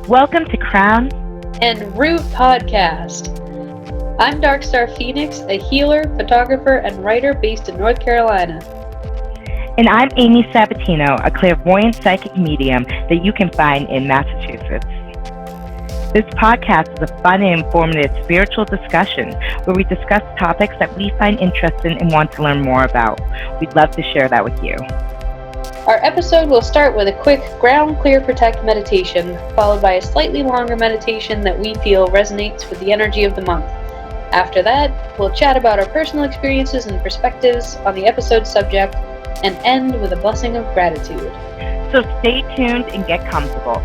Welcome to Crown and Root Podcast. I'm Darkstar Phoenix, a healer, photographer, and writer based in North Carolina. And I'm Amy Sabatino, a clairvoyant psychic medium that you can find in Massachusetts. This podcast is a fun and informative spiritual discussion where we discuss topics that we find interesting and want to learn more about. We'd love to share that with you. Our episode will start with a quick ground clear protect meditation, followed by a slightly longer meditation that we feel resonates with the energy of the month. After that, we'll chat about our personal experiences and perspectives on the episode subject, and end with a blessing of gratitude. So stay tuned and get comfortable.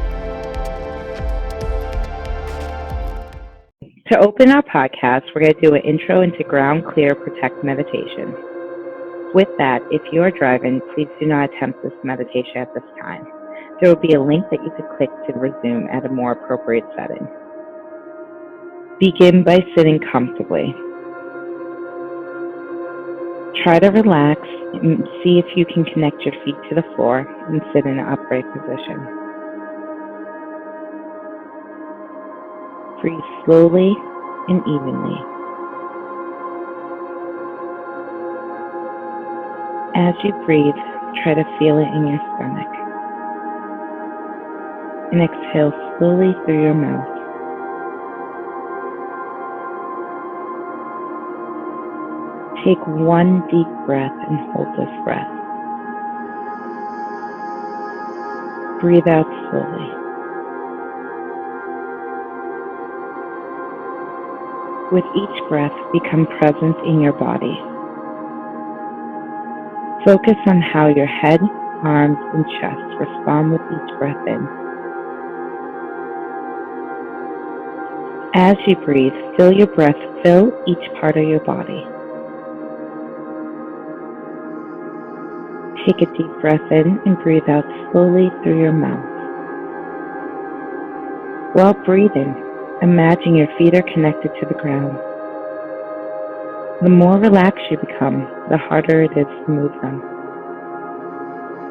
To open our podcast, we're going to do an intro into ground clear protect meditation. With that, if you are driving, please do not attempt this meditation at this time. There will be a link that you can click to resume at a more appropriate setting. Begin by sitting comfortably. Try to relax and see if you can connect your feet to the floor and sit in an upright position. Breathe slowly and evenly. As you breathe, try to feel it in your stomach. And exhale slowly through your mouth. Take one deep breath and hold this breath. Breathe out slowly. With each breath, become present in your body. Focus on how your head, arms, and chest respond with each breath in. As you breathe, feel your breath fill each part of your body. Take a deep breath in and breathe out slowly through your mouth. While breathing, imagine your feet are connected to the ground. The more relaxed you become, the harder it is to move them.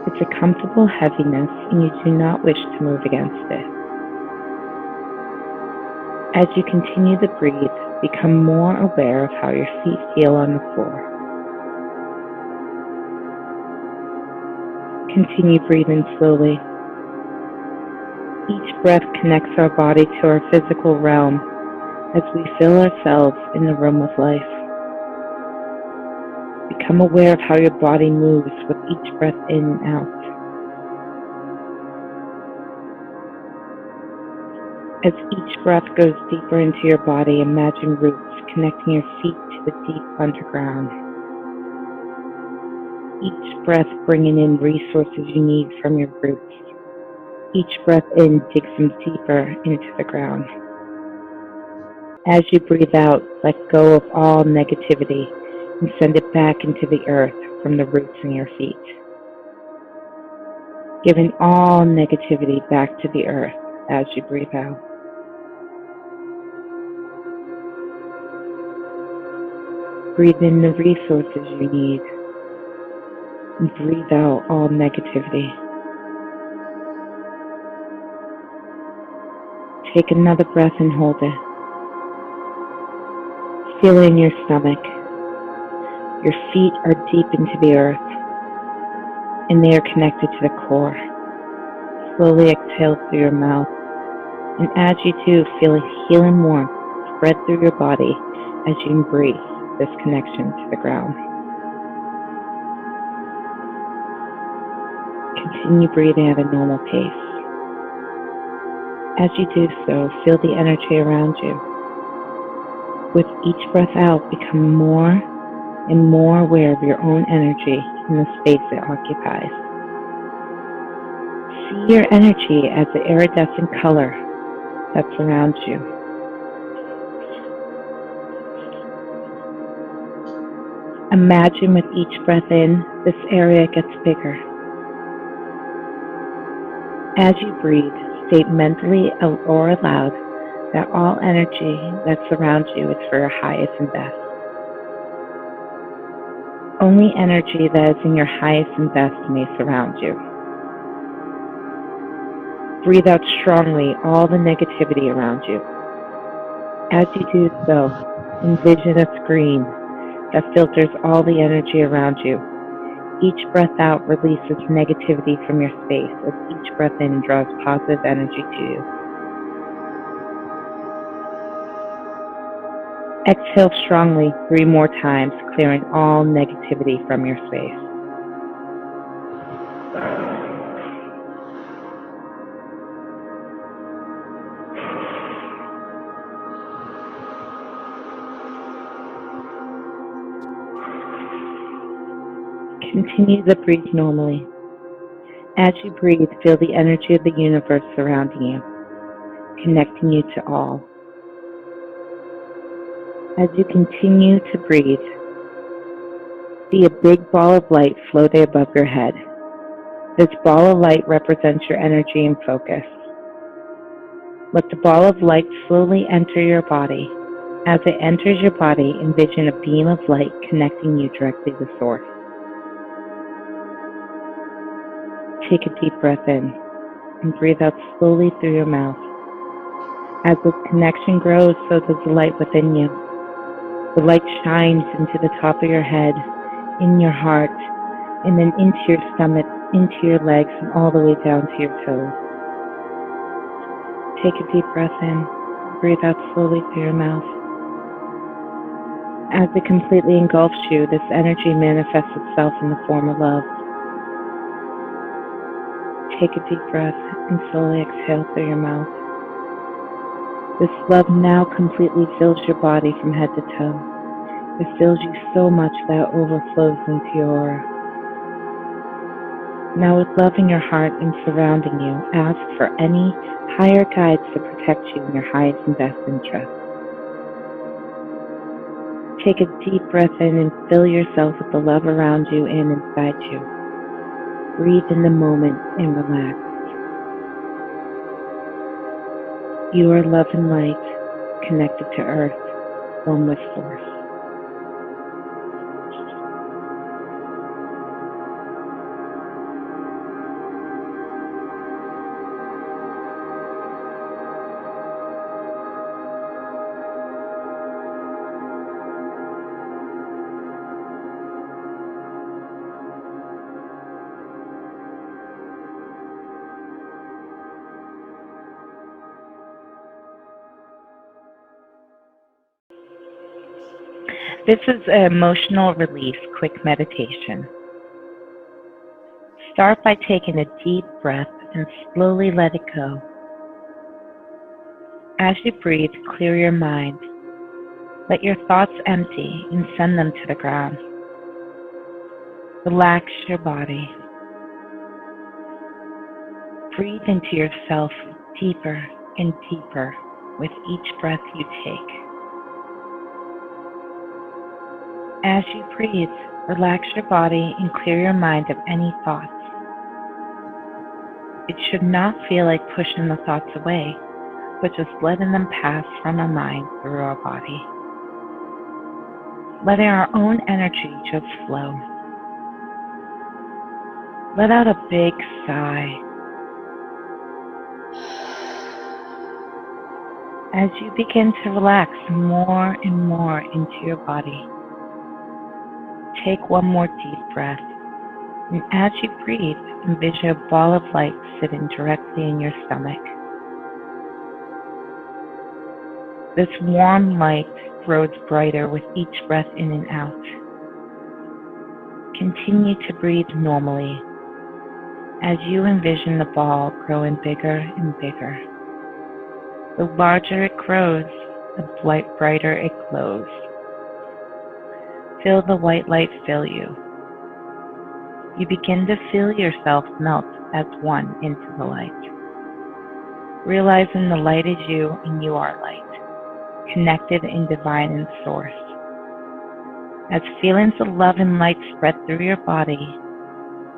It's a comfortable heaviness and you do not wish to move against it. As you continue to breathe, become more aware of how your feet feel on the floor. Continue breathing slowly. Each breath connects our body to our physical realm as we feel ourselves in the room of life. Become aware of how your body moves with each breath in and out. As each breath goes deeper into your body, imagine roots connecting your feet to the deep underground. Each breath bringing in resources you need from your roots. Each breath in digs them deeper into the ground. As you breathe out, let go of all negativity and send it back into the earth from the roots in your feet. Giving all negativity back to the earth as you breathe out. Breathe in the resources you need and breathe out all negativity. Take another breath and hold it. Feel it in your stomach. Your feet are deep into the earth, and they are connected to the core. Slowly exhale through your mouth, and as you do, feel a healing warmth spread through your body as you embrace this connection to the ground. Continue breathing at a normal pace. As you do so, feel the energy around you. With each breath out, become more and more aware of your own energy and the space it occupies. See your energy as the iridescent color that surrounds you. Imagine with each breath in, this area gets bigger. As you breathe, state mentally or aloud that all energy that surrounds you is for your highest and best. Only energy that is in your highest and best may surround you. breathe out strongly all the negativity around you. As you do so, envision a screen that filters all the energy around you. Each breath out releases negativity from your space as each breath in draws positive energy to you. Exhale strongly 3 more times, clearing all negativity from your space. Continue to breathe normally. As you breathe, feel the energy of the universe surrounding you, connecting you to all. As you continue to breathe, see a big ball of light floating above your head. This ball of light represents your energy and focus. Let the ball of light slowly enter your body. As it enters your body, envision a beam of light connecting you directly to Source. Take a deep breath in and breathe out slowly through your mouth. As this connection grows, so does the light within you. The light shines into the top of your head, in your heart, and then into your stomach, into your legs, and all the way down to your toes. Take a deep breath in, breathe out slowly through your mouth. As it completely engulfs you, this energy manifests itself in the form of love. Take a deep breath and slowly exhale through your mouth. This love now completely fills your body from head to toe. It fills you so much that it overflows into your aura. Now with love in your heart and surrounding you, ask for any higher guides to protect you in your highest and best interest. Take a deep breath in and fill yourself with the love around you and inside you. Breathe in the moment and relax. You are love and light, connected to Earth, one with Source. This is an emotional release quick meditation. Start by taking a deep breath and slowly let it go. As you breathe, clear your mind. Let your thoughts empty and send them to the ground. Relax your body. Breathe into yourself deeper and deeper with each breath you take. As you breathe, relax your body and clear your mind of any thoughts. It should not feel like pushing the thoughts away, but just letting them pass from our mind through our body. Letting our own energy just flow. Let out a big sigh. As you begin to relax more and more into your body, take one more deep breath, and as you breathe, envision a ball of light sitting directly in your stomach. This warm light grows brighter with each breath in and out. Continue to breathe normally as you envision the ball growing bigger and bigger. The larger it grows, the brighter it glows. Feel the white light fill you. You begin to feel yourself melt as one into the light. Realizing the light is you and you are light, connected in divine and source. As feelings of love and light spread through your body,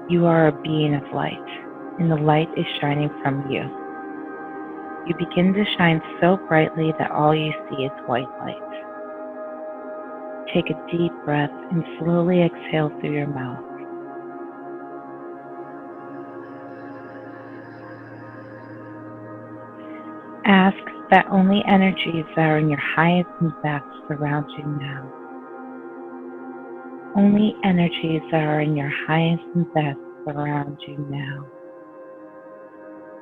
you are a being of light, and the light is shining from you. You begin to shine so brightly that all you see is white light. Take a deep breath and slowly exhale through your mouth. Ask that only energies that are in your highest and best surround you now. Only energies that are in your highest and best surround you now.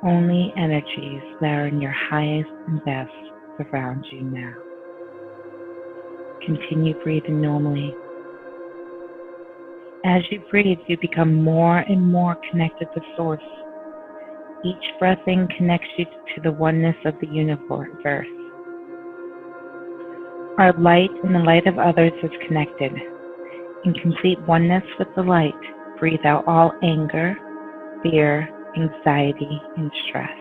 Only energies that are in your highest and best surround you now. Continue breathing normally. As you breathe, you become more and more connected to Source. Each breath in connects you to the oneness of the universe. Our light and the light of others is connected. In complete oneness with the light, breathe out all anger, fear, anxiety, and stress.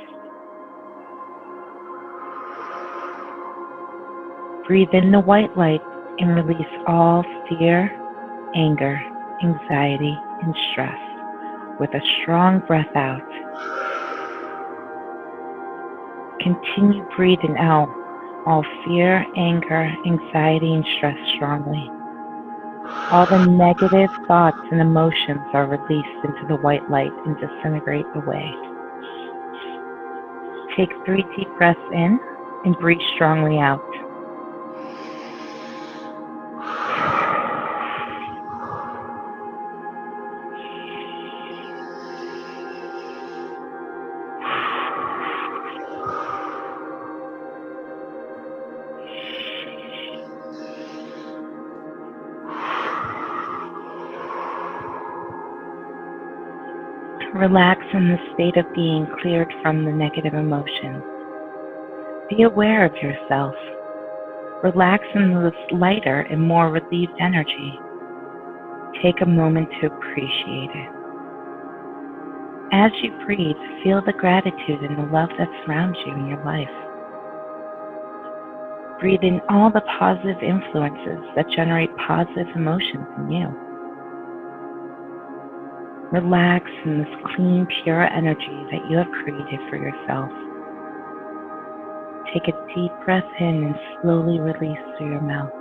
Breathe in the white light and release all fear, anger, anxiety, and stress with a strong breath out. Continue breathing out all fear, anger, anxiety, and stress strongly. All the negative thoughts and emotions are released into the white light and disintegrate away. Take 3 deep breaths in and breathe strongly out. Relax in the state of being cleared from the negative emotions. Be aware of yourself. Relax in this lighter and more relieved energy. Take a moment to appreciate it. As you breathe, feel the gratitude and the love that surrounds you in your life. Breathe in all the positive influences that generate positive emotions in you. Relax in this clean, pure energy that you have created for yourself. Take a deep breath in and slowly release through your mouth.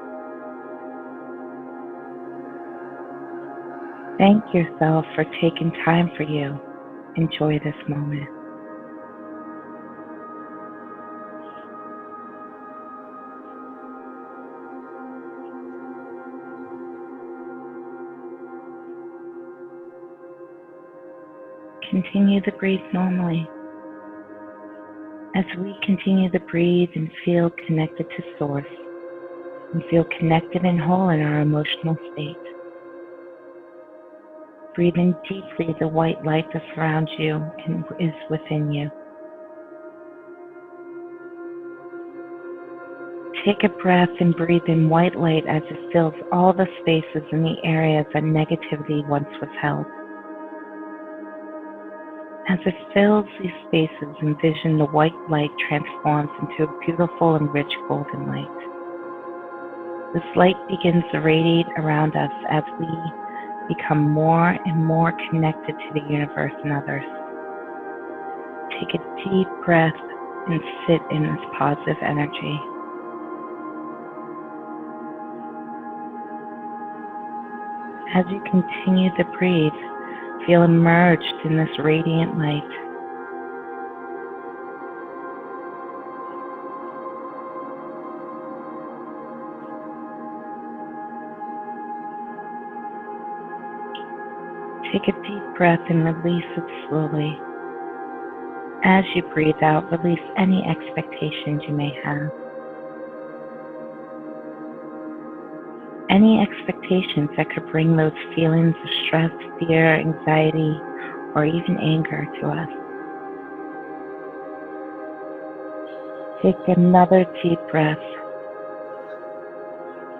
Thank yourself for taking time for you. Enjoy this moment. Continue to breathe normally. As we continue to breathe and feel connected to Source, and feel connected and whole in our emotional state. Breathe in deeply the white light that surrounds you and is within you. Take a breath and breathe in white light as it fills all the spaces in the areas that negativity once was held. As it fills these spaces, envision the white light transforms into a beautiful and rich golden light. This light begins to radiate around us as we become more and more connected to the universe and others. Take a deep breath and sit in this positive energy. As you continue to breathe, feel immersed in this radiant light. Take a deep breath and release it slowly. As you breathe out, release any expectations you may have. Any expectations that could bring those feelings of stress, fear, anxiety, or even anger to us. Take another deep breath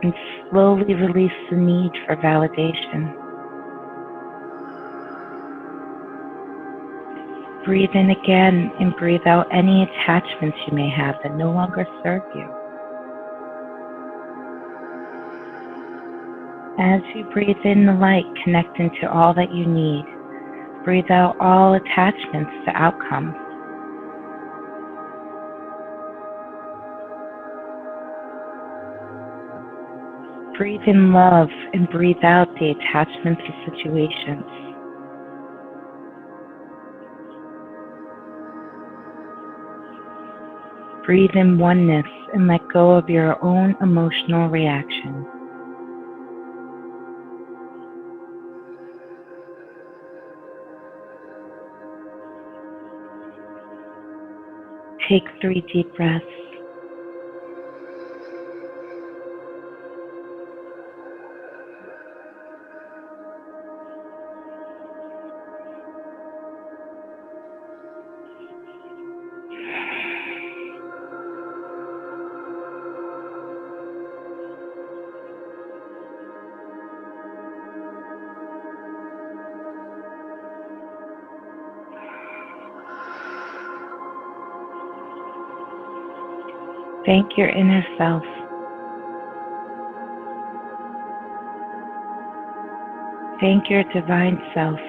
and slowly release the need for validation. Breathe in again and breathe out any attachments you may have that no longer serve you. As you breathe in the light, connecting to all that you need, breathe out all attachments to outcomes. Breathe in love and breathe out the attachments to situations. Breathe in oneness and let go of your own emotional reaction. Take 3 deep breaths. Thank your inner self. Thank your divine self.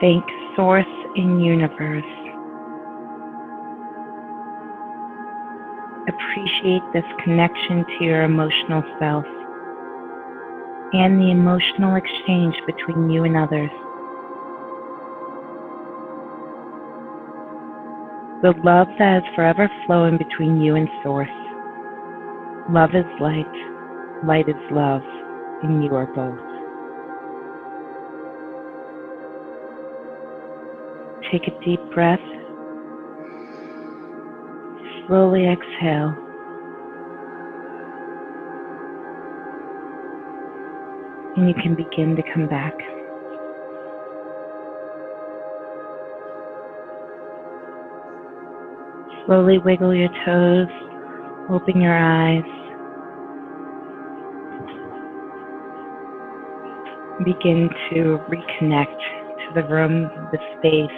Thank Source and Universe. Appreciate this connection to your emotional self and the emotional exchange between you and others. The love that is forever flowing between you and Source. Love is light, light is love, and you are both. Take a deep breath. Slowly exhale. And you can begin to come back. Slowly wiggle your toes, open your eyes. Begin to reconnect to the room, the space,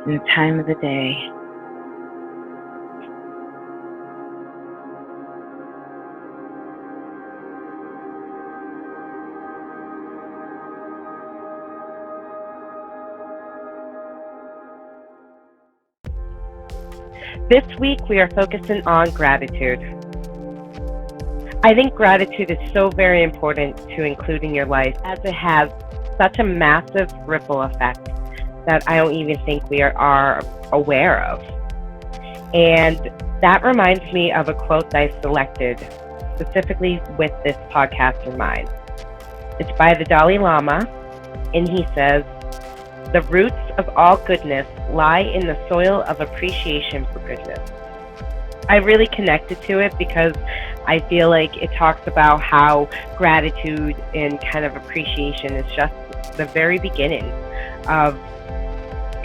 and the time of the day. This week we are focusing on gratitude. I think gratitude is so very important to include in your life, as it has such a massive ripple effect that I don't even think we are aware of. And that reminds me of a quote that I selected specifically with this podcast in mind. It's by the Dalai Lama, and he says, "The roots of all goodness lie in the soil of appreciation for goodness." I really connected to it because I feel like it talks about how gratitude and kind of appreciation is just the very beginning of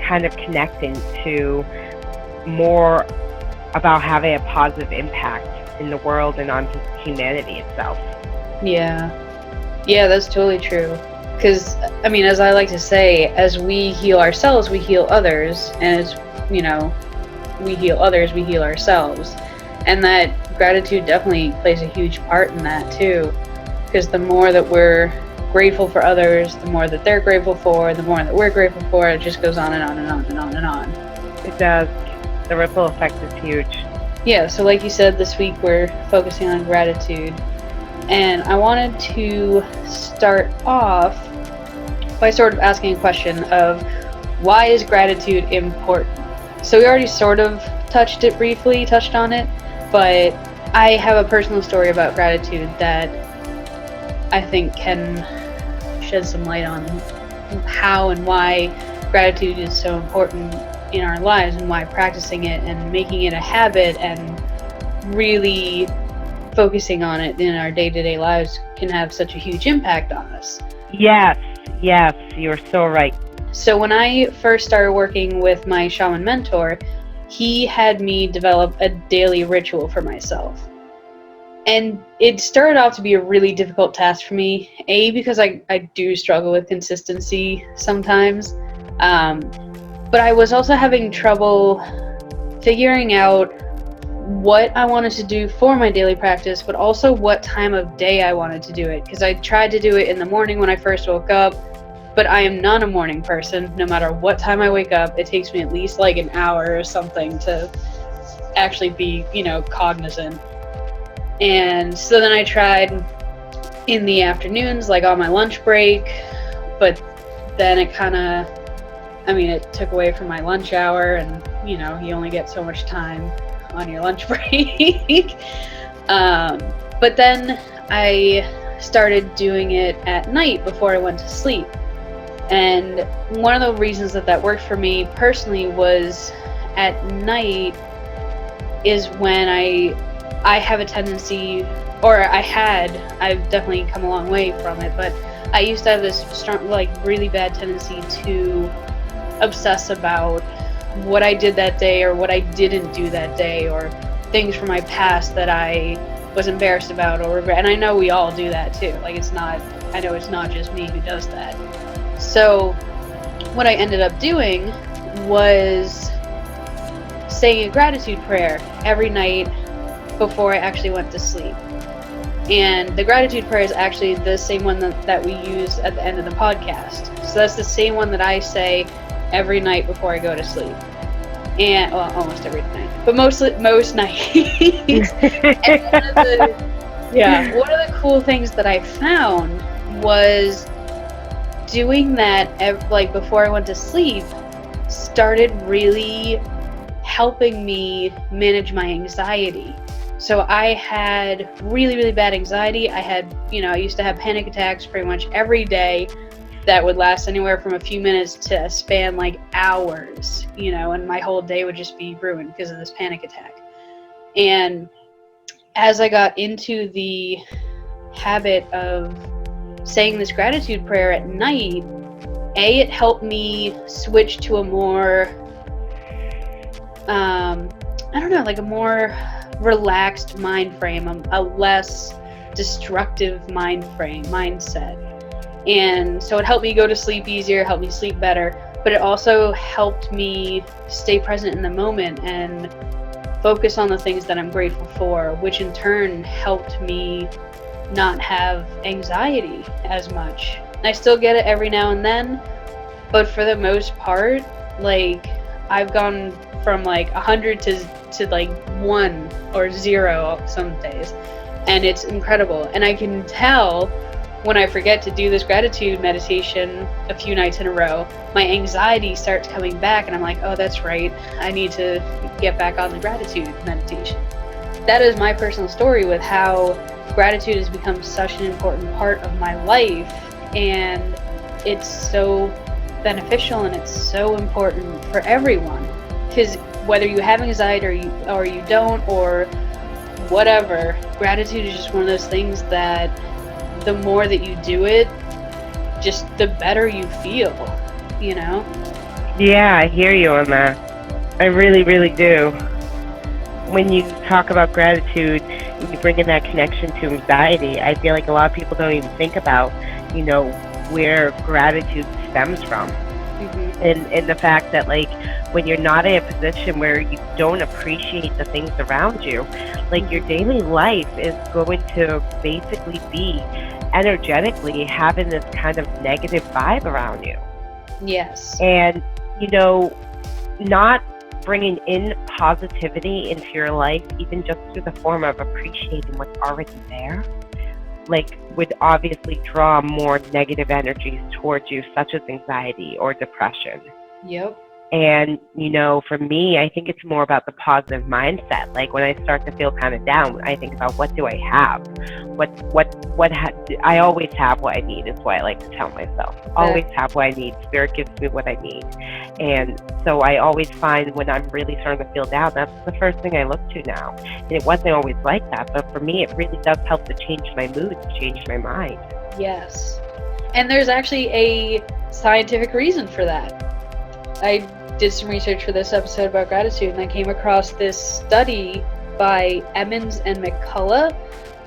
kind of connecting to more about having a positive impact in the world and on humanity itself. Yeah, that's totally true. Because, I mean, as I like to say, as we heal ourselves, we heal others. And as, we heal others, we heal ourselves. And that gratitude definitely plays a huge part in that, too. Because the more that we're grateful for others, the more that they're grateful for, the more that we're grateful for, it just goes on and on and on and on and on. It does. The ripple effect is huge. Yeah, so like you said, this week we're focusing on gratitude. And I wanted to start off by sort of asking a question of, why is gratitude important? So we already sort of touched on it, but I have a personal story about gratitude that I think can shed some light on how and why gratitude is so important in our lives, and why practicing it and making it a habit and really focusing on it in our day-to-day lives can have such a huge impact on us. Yes, you're so right. So when I first started working with my shaman mentor, he had me develop a daily ritual for myself. And it started off to be a really difficult task for me, because I do struggle with consistency sometimes. But I was also having trouble figuring out what I wanted to do for my daily practice, but also what time of day I wanted to do it. Because I tried to do it in the morning when I first woke up, but I am not a morning person. No matter what time I wake up, it takes me at least like an hour or something to actually be, cognizant. And so then I tried in the afternoons, like on my lunch break, but then it kind of, I mean, it took away from my lunch hour, and you know, you only get so much time on your lunch break. But then I started doing it at night before I went to sleep. And one of the reasons that worked for me personally was at night is when I have a tendency, or I've definitely come a long way from it, but I used to have this strong, like really bad tendency to obsess about what I did that day or what I didn't do that day, or things from my past that I was embarrassed about or regret. And I know we all do that too. Like I know it's not just me who does that. So what I ended up doing was saying a gratitude prayer every night before I actually went to sleep. And the gratitude prayer is actually the same one that we use at the end of the podcast. So that's the same one that I say every night before I go to sleep. And well, almost every night, but most nights. And one of the cool things that I found was doing that like before I went to sleep started really helping me manage my anxiety. So I had really, really bad anxiety. I used to have panic attacks pretty much every day that would last anywhere from a few minutes to a span like hours, and my whole day would just be ruined because of this panic attack. And as I got into the habit of saying this gratitude prayer at night, it helped me switch to a more, like a more relaxed mind frame, a less destructive mindset. And so it helped me go to sleep easier, helped me sleep better, but it also helped me stay present in the moment and focus on the things that I'm grateful for, which in turn helped me not have anxiety as much. I still get it every now and then, but for the most part, like I've gone from like 100 to like 1 or 0 some days, and it's incredible. And I can tell when I forget to do this gratitude meditation a few nights in a row, my anxiety starts coming back, and I'm like, oh, that's right, I need to get back on the gratitude meditation. That is my personal story with how gratitude has become such an important part of my life, and it's so beneficial and it's so important for everyone. Because whether you have anxiety or you don't, or whatever, gratitude is just one of those things that the more that you do it, just the better you feel, Yeah, I hear you on that. I really, really do. When you talk about gratitude, you bring in that connection to anxiety. I feel like a lot of people don't even think about, where gratitude stems from. Mm-hmm. And the fact that, like, when you're not in a position where you don't appreciate the things around you, like your daily life is going to basically be energetically having this kind of negative vibe around you. Yes. And, not bringing in positivity into your life, even just through the form of appreciating what's already there, like, would obviously draw more negative energies towards you, such as anxiety or depression. Yep. And, for me, I think it's more about the positive mindset. Like, when I start to feel kind of down, I think about, what do I have? I always have what I need, is what I like to tell myself. Always have what I need. Spirit gives me what I need. And so I always find when I'm really starting to feel down, that's the first thing I look to now. And it wasn't always like that, but for me, it really does help to change my mood, to change my mind. Yes. And there's actually a scientific reason for that. I did some research for this episode about gratitude, and I came across this study by Emmons and McCullough.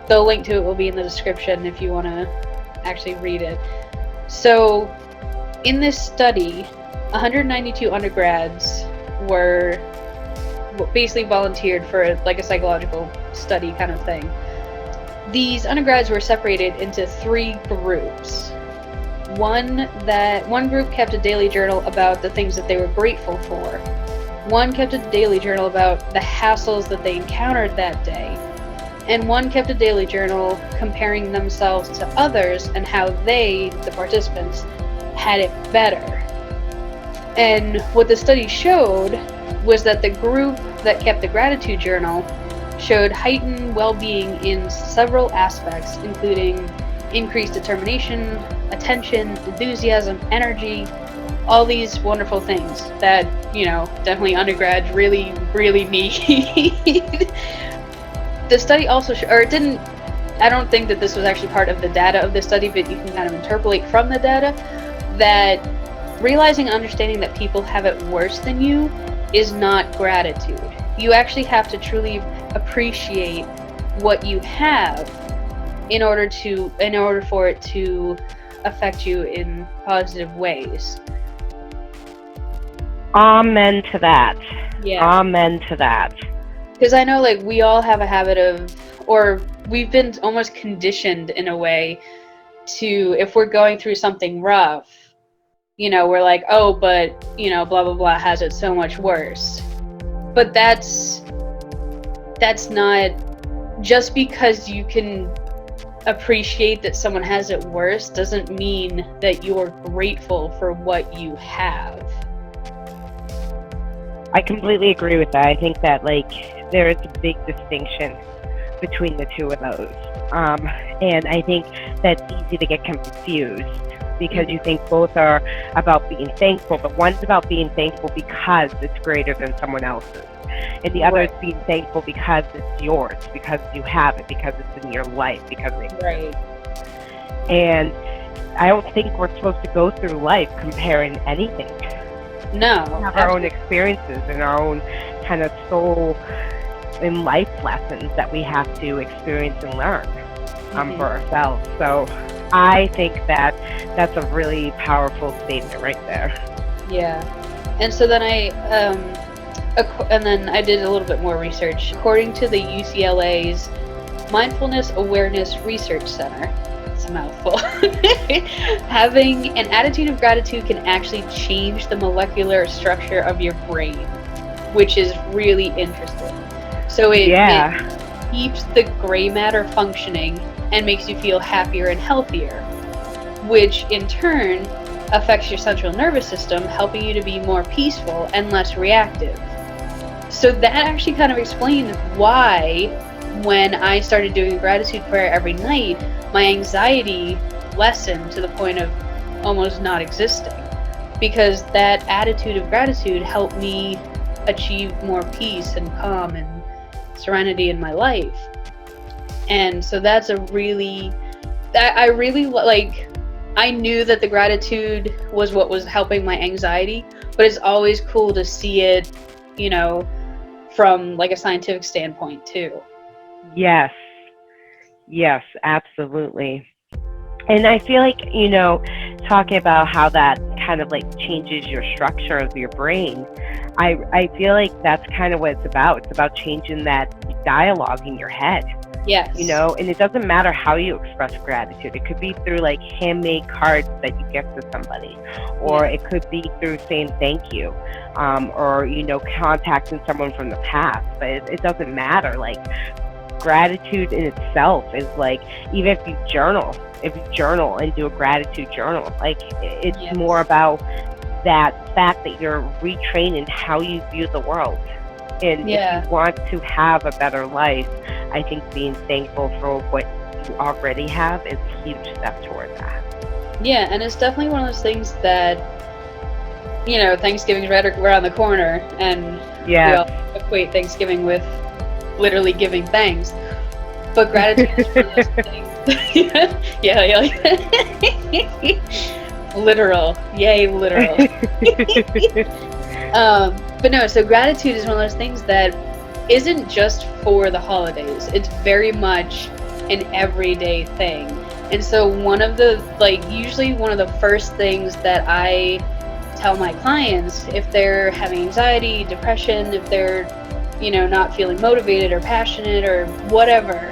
The link to it will be in the description if you want to actually read it. So, in this study, 192 undergrads were basically volunteered for like a psychological study kind of thing. These undergrads were separated into 3 groups. One group kept a daily journal about the things that they were grateful for. One kept a daily journal about the hassles that they encountered that day. And one kept a daily journal comparing themselves to others and how they, the participants, had it better. And what the study showed was that the group that kept the gratitude journal showed heightened well-being in several aspects, including increased determination, attention, enthusiasm, energy, all these wonderful things that, definitely undergrads really, really need. The study also, I don't think that this was actually part of the data of the study, but you can kind of interpolate from the data that realizing and understanding that people have it worse than you is not gratitude. You actually have to truly appreciate what you have in order for it to affect you in positive ways. Amen to that. Yeah. Amen to that. Because I know, like, we all have a habit of, or we've been almost conditioned in a way to, if we're going through something rough, we're like, oh, but, blah, blah, blah has it so much worse. But that's not, just because you can appreciate that someone has it worse doesn't mean that you're grateful for what you have. I completely agree with that. I think that, there is a big distinction between the two of those. And I think that's easy to get confused because you think both are about being thankful, but one's about being thankful because it's greater than someone else's. And the other is being thankful because it's yours, because you have it, because it's in your life, because it's right. And I don't think we're supposed to go through life comparing anything. No. We have our own experiences and our own kind of soul and life lessons that we have to experience and learn for ourselves. So I think that that's a really powerful statement right there. Yeah. And so then I did a little bit more research. According to the UCLA's Mindfulness Awareness Research Center, it's a mouthful, having an attitude of gratitude can actually change the molecular structure of your brain, which is really interesting. So it keeps the gray matter functioning and makes you feel happier and healthier, which in turn affects your central nervous system, helping you to be more peaceful and less reactive. So that actually kind of explained why, when I started doing gratitude prayer every night, my anxiety lessened to the point of almost not existing, because that attitude of gratitude helped me achieve more peace and calm and serenity in my life. And so that's I knew that the gratitude was what was helping my anxiety, but it's always cool to see it, from a scientific standpoint too. Yes, absolutely. And I feel like, talking about how that kind of changes your structure of your brain, I feel like that's kind of what it's about. It's about changing that dialogue in your head. Yes. And it doesn't matter how you express gratitude. It could be through handmade cards that you gift to somebody, or it could be through saying thank you, or, contacting someone from the past. But it doesn't matter. Gratitude in itself is even if you journal and do a gratitude journal, it's more about that fact that you're retraining how you view the world. And if you want to have a better life, I think being thankful for what you already have is a huge step toward that. Yeah, and it's definitely one of those things that, Thanksgiving's right around the corner, and we all equate Thanksgiving with literally giving thanks. But gratitude is one of those things. Literal. Yay, literal. But no, so gratitude is one of those things that isn't just for the holidays. It's very much an everyday thing. And so usually one of the first things that I tell my clients, if they're having anxiety, depression, if they're, not feeling motivated or passionate or whatever,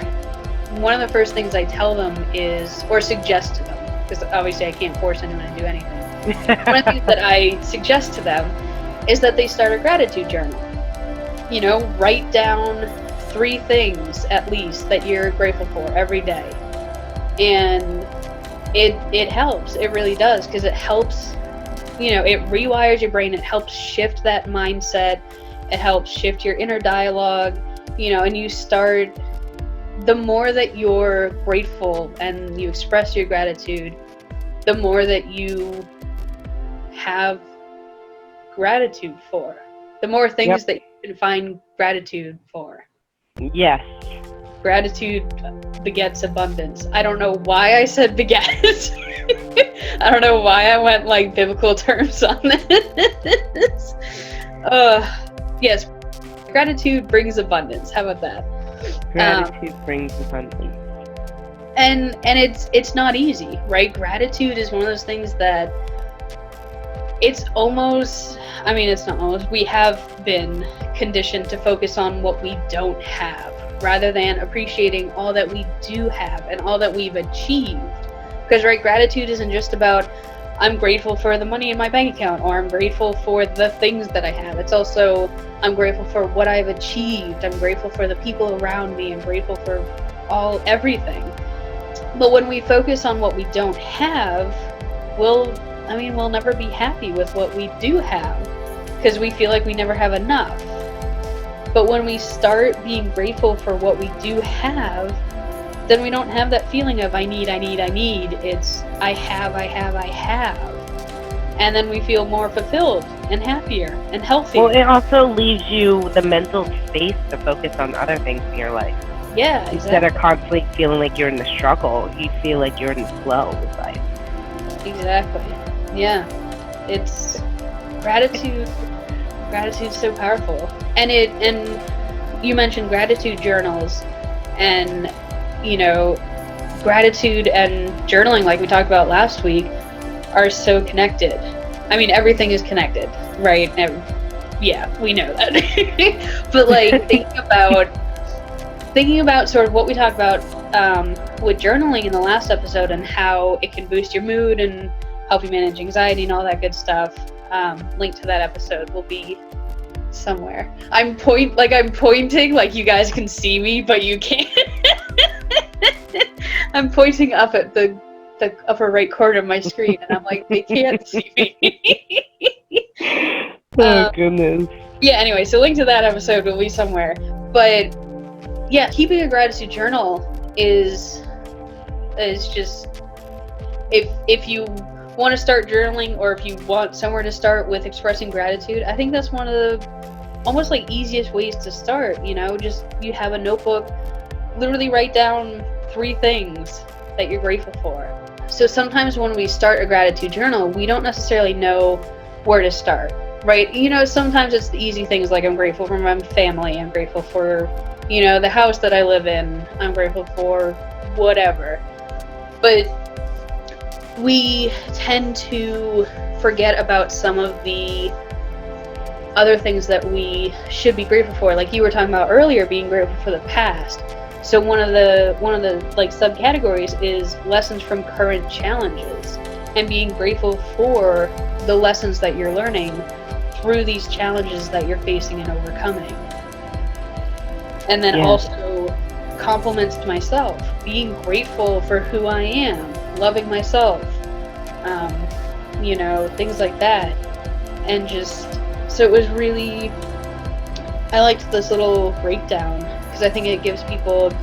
one of the first things I tell them is, or suggest to them, because obviously I can't force anyone to do anything. One of the things that I suggest to them is that they start a gratitude journal. Write down 3 things at least that you're grateful for every day. And it helps. It really does, because it helps it rewires your brain. It helps shift that mindset. It helps shift your inner dialogue, and you start, the more that you're grateful and you express your gratitude, the more that you have gratitude for, the more things that you can find gratitude for. Yes. Gratitude begets abundance. I don't know why I said begets. I don't know why I went like biblical terms on this. Yes, gratitude brings abundance. How about that? Gratitude brings abundance. And it's not easy, right? Gratitude is one of those things that it's not almost, we have been conditioned to focus on what we don't have rather than appreciating all that we do have and all that we've achieved. Because, right, gratitude isn't just about, I'm grateful for the money in my bank account, or I'm grateful for the things that I have. It's also, I'm grateful for what I've achieved. I'm grateful for the people around me. I'm grateful for everything. But when we focus on what we don't have, we'll never be happy with what we do have, because we feel like we never have enough. But when we start being grateful for what we do have, then we don't have that feeling of I need. It's I have. And then we feel more fulfilled and happier and healthier. Well, it also leaves you the mental space to focus on other things in your life. Yeah, exactly. Instead of constantly feeling like you're in the struggle, you feel like you're in the flow with life. Exactly. Yeah. It's gratitude. Gratitude's so powerful. And you mentioned gratitude journals, and gratitude and journaling, like we talked about last week, are so connected. I mean, everything is connected, right? Yeah, we know that. But like thinking about sort of what we talked about with journaling in the last episode, and how it can boost your mood and help you manage anxiety and all that good stuff. Link to that episode will be somewhere. I'm pointing, like you guys can see me, but you can't. I'm pointing up at the upper right corner of my screen, and I'm like, they can't see me. Oh, goodness. Yeah, anyway, so link to that episode will be somewhere. But yeah, keeping a gratitude journal is just, if you want to start journaling, or if you want somewhere to start with expressing gratitude, I think that's one of the almost like easiest ways to start. Just you have a notebook, literally write down 3 things that you're grateful for. So sometimes when we start a gratitude journal, we don't necessarily know where to start, right? Sometimes it's the easy things, like I'm grateful for my family, I'm grateful for the house that I live in, I'm grateful for whatever. But we tend to forget about some of the other things that we should be grateful for, like you were talking about earlier, being grateful for the past. So one of the like subcategories is lessons from current challenges, and being grateful for the lessons that you're learning through these challenges that you're facing and overcoming. And then also compliments to myself, being grateful for who I am, loving myself, things like that. And just, so it was really, I liked this little breakdown, because I think it gives people a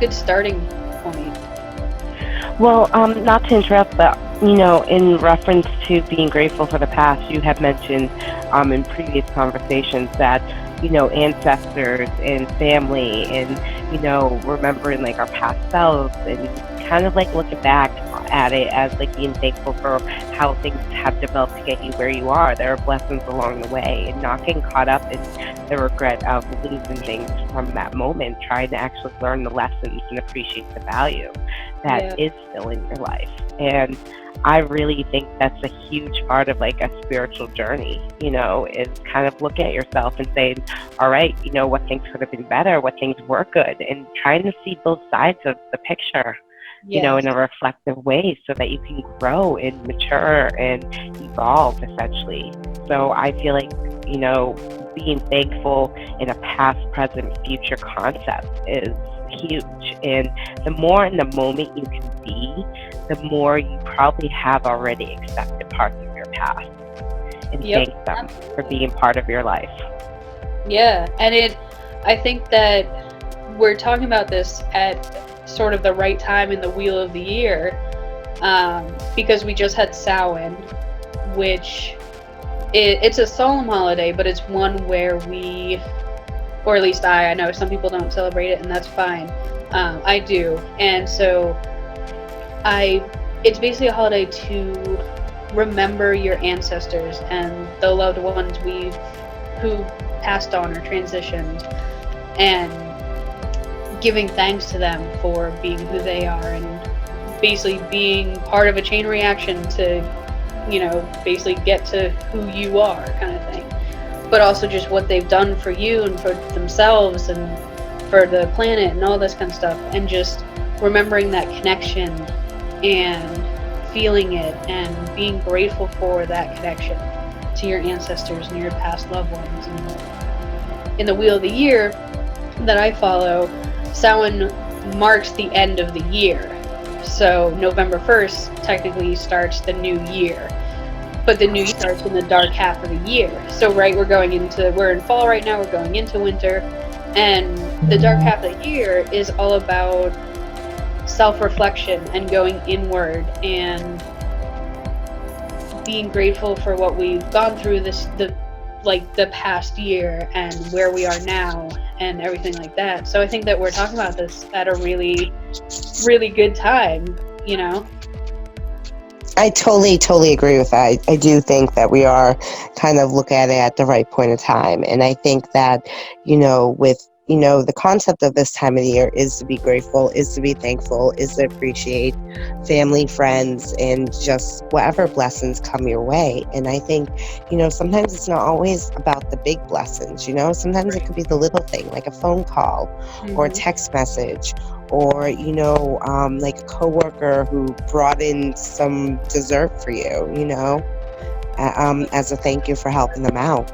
good starting point. Well, not to interrupt, but in reference to being grateful for the past, you have mentioned in previous conversations that ancestors and family, and remembering like our past selves, and kind of like looking back at it as like being thankful for how things have developed to get you where you are. There are blessings along the way, and not getting caught up in the regret of losing things from that moment, trying to actually learn the lessons and appreciate the value that is still in your life. And I really think that's a huge part of like a spiritual journey, is kind of look at yourself and saying, all right, what things could have been better, what things were good, and trying to see both sides of the picture, in a reflective way, so that you can grow and mature and evolve, essentially. So I feel like, being thankful in a past, present, future concept is huge. And the more in the moment you can be, the more you probably have already accepted parts of your past and Yep. thank them for being part of your life. Yeah, and I think that we're talking about this at sort of the right time in the wheel of the year, because we just had Samhain, which it's a solemn holiday, but it's one where we, or at least I know some people don't celebrate it, and that's fine. I do, and so it's basically a holiday to remember your ancestors and the loved ones who passed on or transitioned, and giving thanks to them for being who they are, and basically being part of a chain reaction to, basically get to who you are, kind of thing. But also just what they've done for you and for themselves and for the planet and all this kind of stuff, and just remembering that connection and feeling it and being grateful for that connection to your ancestors and your past loved ones. And in the wheel of the year that I follow, Samhain marks the end of the year. So November 1st technically starts the new year. But the new year starts in the dark half of the year. So we're in fall right now, we're going into winter, and the dark half of the year is all about self-reflection and going inward and being grateful for what we've gone through the past year and where we are now and everything like that. So I think that we're talking about this at a really, really good time, I totally agree with that. I do think that we are kind of looking at it at the right point of time. And I think that, with, the concept of this time of the year is to be grateful, is to be thankful, is to appreciate family, friends, and just whatever blessings come your way. And I think, sometimes it's not always about the big blessings, sometimes it could be the little thing, like a phone call or a text message, or like a coworker who brought in some dessert for you, as a thank you for helping them out.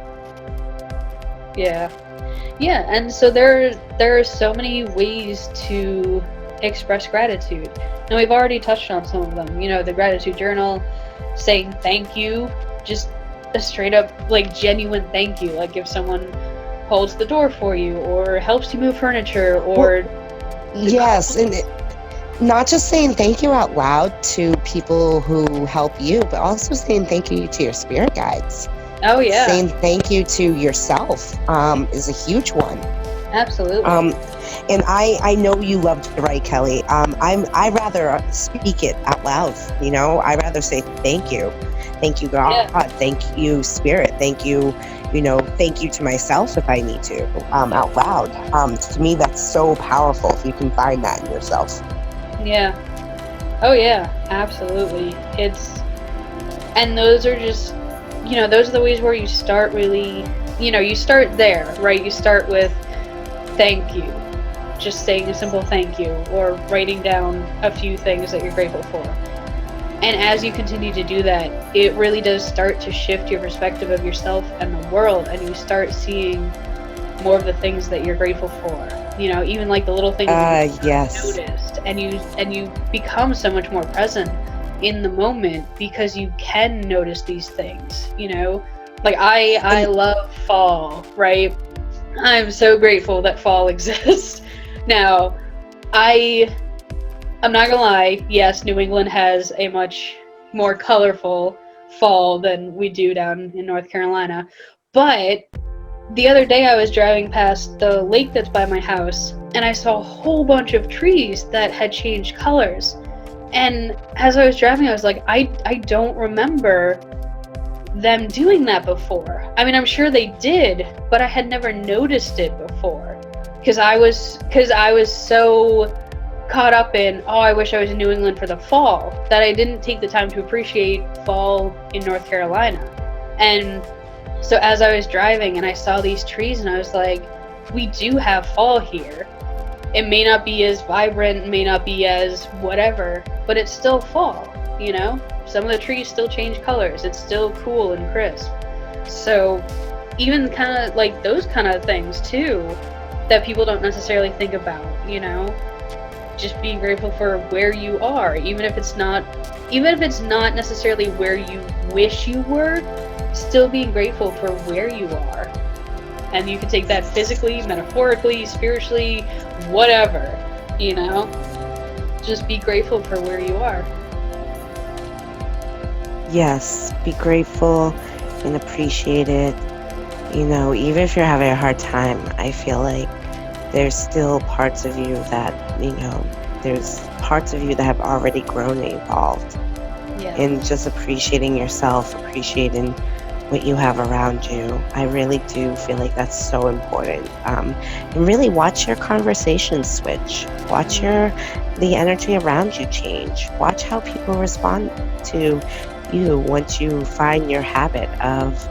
Yeah, and so there are so many ways to express gratitude, and we've already touched on some of them. The gratitude journal, saying thank you, just a straight up genuine thank you, like if someone holds the door for you or helps you move furniture, or yes, and not just saying thank you out loud to people who help you, but also saying thank you to your spirit guides. Oh yeah. Saying thank you to yourself is a huge one. Absolutely. And I know you love to write, Kelly. I rather speak it out loud. I rather say thank you, God, thank you, Spirit, thank you. Thank you to myself if I need to, out loud. To me, that's so powerful if you can find that in yourself. Yeah. Oh yeah, absolutely. And those are just, those are the ways where you start really, you start there, right? You start with thank you, just saying a simple thank you, or writing down a few things that you're grateful for. And as you continue to do that, it really does start to shift your perspective of yourself and the world, and you start seeing more of the things that you're grateful for. Even like the little things that you noticed, and you become so much more present in the moment because you can notice these things. Like I love fall, right? I'm so grateful that fall exists. Now, I'm not gonna lie, yes, New England has a much more colorful fall than we do down in North Carolina. But the other day I was driving past the lake that's by my house, and I saw a whole bunch of trees that had changed colors. And as I was driving, I was like, I don't remember them doing that before. I mean, I'm sure they did, but I had never noticed it before. Because I was so caught up in, I wish I was in New England for the fall, that I didn't take the time to appreciate fall in North Carolina. And so as I was driving and I saw these trees, and I was like, we do have fall here. It may not be as vibrant, may not be as whatever, but it's still fall, Some of the trees still change colors. It's still cool and crisp. So even kind of like those kind of things too, that people don't necessarily think about, just being grateful for where you are, even if it's not necessarily where you wish you were, still being grateful for where you are. And you can take that physically, metaphorically, spiritually, whatever, you know? Just be grateful for where you are. Yes, be grateful and appreciate it. You know, even if you're having a hard time, I feel like there's still parts of you that, you know, there's parts of you that have already grown and evolved. Yeah. And just appreciating yourself, appreciating what you have around you. I really do feel like that's so important. And really watch your conversations switch. Watch the energy around you change. Watch how people respond to you once you find your habit of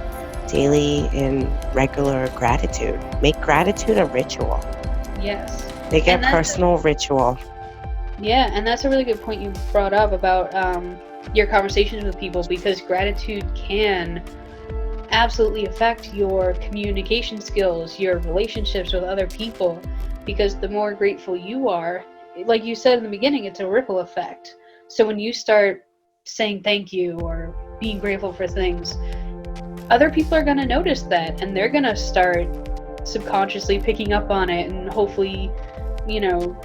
daily and regular gratitude. Make gratitude a ritual. Yes. Make it a personal ritual. Yeah, and that's a really good point you brought up about your conversations with people, because gratitude can absolutely affect your communication skills, your relationships with other people, because the more grateful you are, like you said in the beginning, it's a ripple effect. So when you start saying thank you or being grateful for things, other people are going to notice that, and they're going to start subconsciously picking up on it, and hopefully, you know,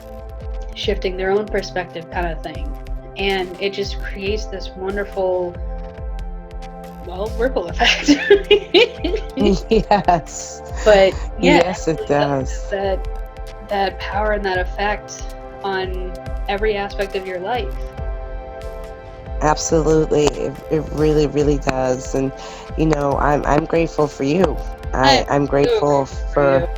shifting their own perspective kind of thing. And it just creates this wonderful, well, ripple effect. Yes. But yeah, yes, it does. That power and that effect on every aspect of your life. Absolutely, it really, really does. And you know, I'm grateful for you. I'm grateful for.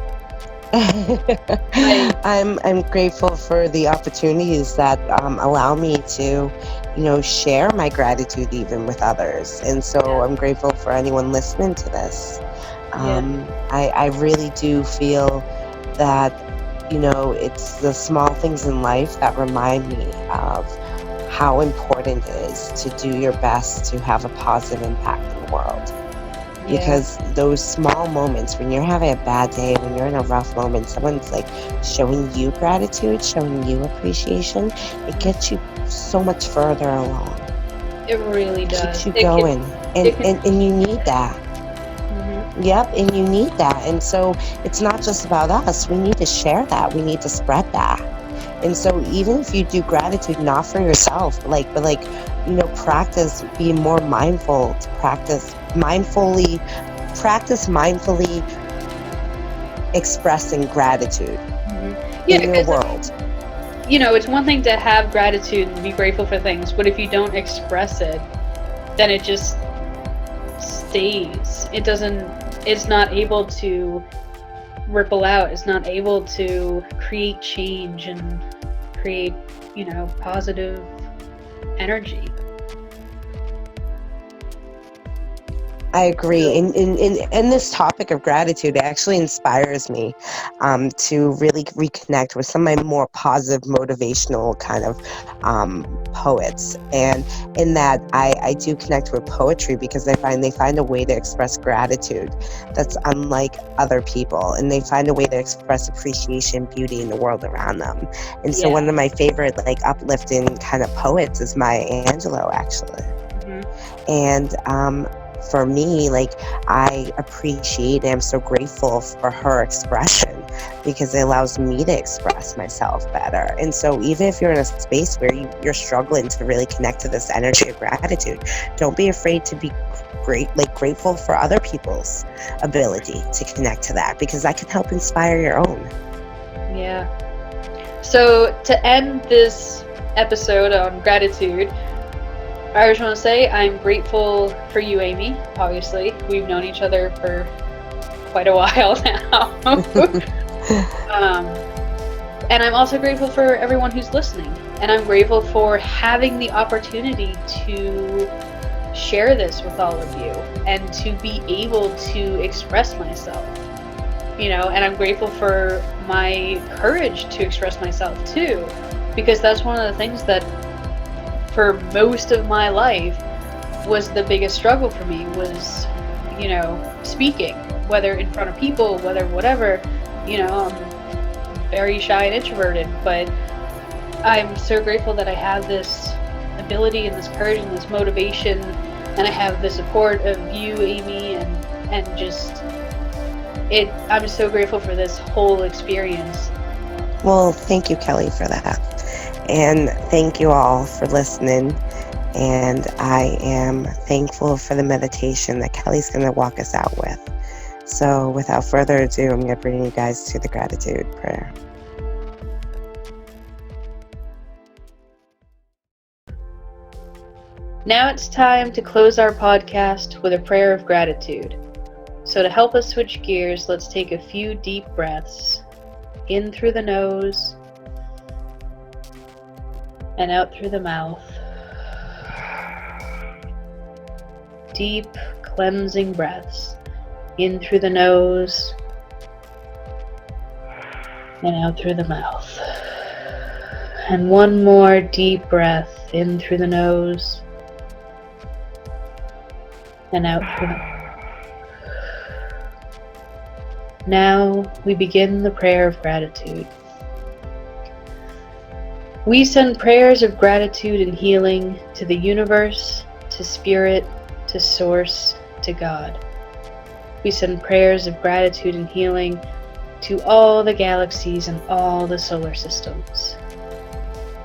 I'm grateful for the opportunities that allow me to, you know, share my gratitude even with others. And so I'm grateful for anyone listening to this. I really do feel that, you know, it's the small things in life that remind me of how important it is to do your best to have a positive impact in the world. Because those small moments, when you're having a bad day, when you're in a rough moment, someone's like showing you gratitude, showing you appreciation, it gets you so much further along. It really does. It keeps you going. And you need that. Mm-hmm. Yep, and you need that. And so it's not just about us. We need to share that. We need to spread that. And so even if you do gratitude not for yourself, but you know, practice being more mindful, to practice mindfully expressing gratitude in your world. You know, it's one thing to have gratitude and be grateful for things, but if you don't express it, then it just stays. It's not able to ripple out. It's not able to create change and create, you know, positive energy. I agree. And this topic of gratitude actually inspires me to really reconnect with some of my more positive, motivational kind of poets. And in that, I do connect with poetry because they find a way to express gratitude that's unlike other people. And they find a way to express appreciation, beauty in the world around them. And so one of my favorite, like, uplifting kind of poets is Maya Angelou, actually. Mm-hmm. And for me, like, I appreciate and I'm so grateful for her expression because it allows me to express myself better. And so even if you're in a space where you're struggling to really connect to this energy of gratitude, don't be afraid to be grateful for other people's ability to connect to that, because that can help inspire your own. Yeah. So to end this episode on gratitude, I just want to say I'm grateful for you, Amy. Obviously, we've known each other for quite a while now. And I'm also grateful for everyone who's listening. And I'm grateful for having the opportunity to share this with all of you and to be able to express myself. You know, and I'm grateful for my courage to express myself too, because that's one of the things that for most of my life was the biggest struggle for me, was, you know, speaking, whether in front of people, whether whatever. You know, I'm very shy and introverted, but I'm so grateful that I have this ability and this courage and this motivation and I have the support of you, Amy, and just I'm so grateful for this whole experience. Well, thank you, Kelly, for that. And thank you all for listening. And I am thankful for the meditation that Kelly's going to walk us out with. So without further ado, I'm going to bring you guys to the gratitude prayer. Now it's time to close our podcast with a prayer of gratitude. So to help us switch gears, let's take a few deep breaths. In through the nose and out through the mouth. Deep, cleansing breaths. In through the nose and out through the mouth. And one more deep breath in through the nose and out through the mouth. Now we begin the prayer of gratitude. We send prayers of gratitude and healing to the universe, to spirit, to source, to God. We send prayers of gratitude and healing to all the galaxies and all the solar systems.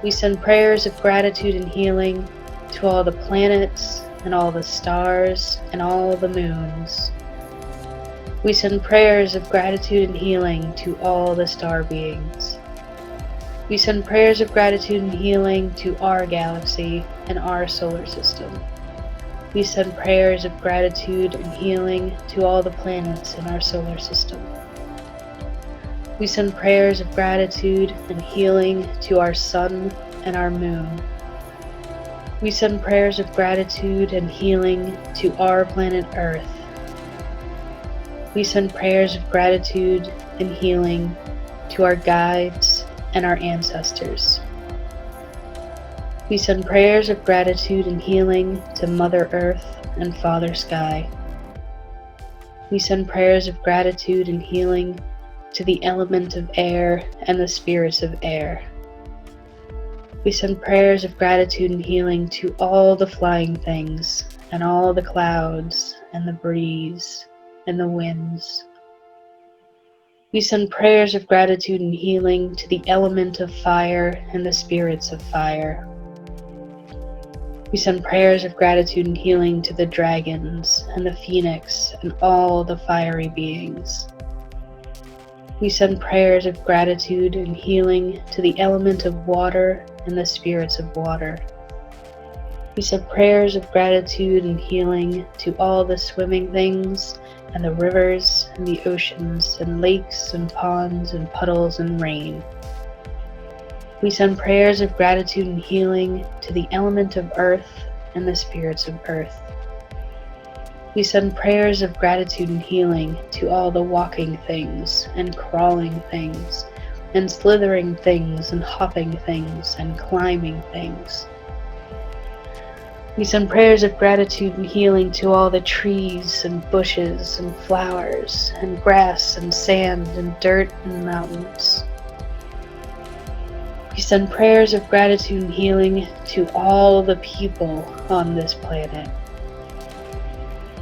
We send prayers of gratitude and healing to all the planets and all the stars and all the moons. We send prayers of gratitude and healing to all the star beings. We send prayers of gratitude and healing to our galaxy and our solar system. We send prayers of gratitude and healing to all the planets in our solar system. We send prayers of gratitude and healing to our sun and our moon. We send prayers of gratitude and healing to our planet Earth. We send prayers of gratitude and healing to our guides and our ancestors. We send prayers of gratitude and healing to Mother Earth and Father Sky. We send prayers of gratitude and healing to the element of air and the spirits of air. We send prayers of gratitude and healing to all the flying things and all the clouds and the breeze and the winds. We send prayers of gratitude and healing to the element of fire and the spirits of fire. We send prayers of gratitude and healing to the dragons and the phoenix and all the fiery beings. We send prayers of gratitude and healing to the element of water and the spirits of water. We send prayers of gratitude and healing to all the swimming things and the rivers and the oceans and lakes and ponds and puddles and rain. We send prayers of gratitude and healing to the element of earth and the spirits of earth. We send prayers of gratitude and healing to all the walking things and crawling things and slithering things and hopping things and climbing things. We send prayers of gratitude and healing to all the trees and bushes and flowers and grass and sand and dirt and mountains. We send prayers of gratitude and healing to all the people on this planet.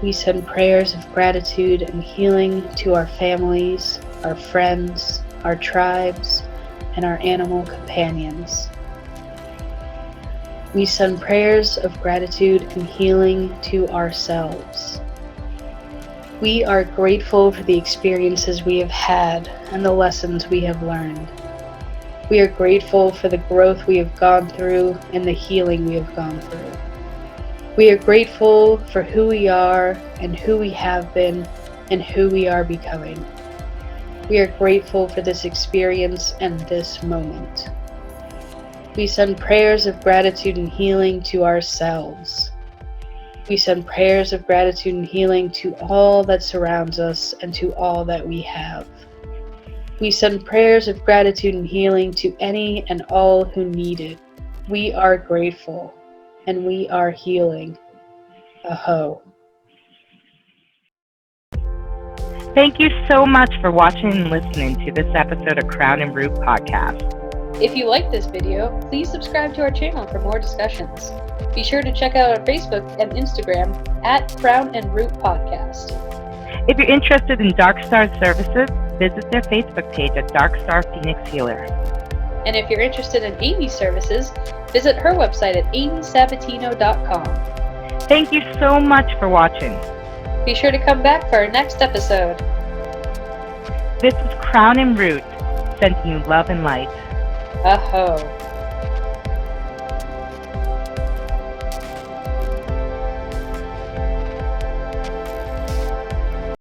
We send prayers of gratitude and healing to our families, our friends, our tribes, and our animal companions. We send prayers of gratitude and healing to ourselves. We are grateful for the experiences we have had and the lessons we have learned. We are grateful for the growth we have gone through and the healing we have gone through. We are grateful for who we are and who we have been and who we are becoming. We are grateful for this experience and this moment. We send prayers of gratitude and healing to ourselves. We send prayers of gratitude and healing to all that surrounds us and to all that we have. We send prayers of gratitude and healing to any and all who need it. We are grateful, and we are healing. Aho. Thank you so much for watching and listening to this episode of Crown and Root Podcast. If you like this video, please subscribe to our channel for more discussions. Be sure to check out our Facebook and Instagram at Crown and Root Podcast. If you're interested in Darkstar's services, visit their Facebook page at Darkstar Phoenix Healer. And if you're interested in Amy's services, visit her website at amysabatino.com. Thank you so much for watching. Be sure to come back for our next episode. This is Crown and Root, sending you love and light. Aho.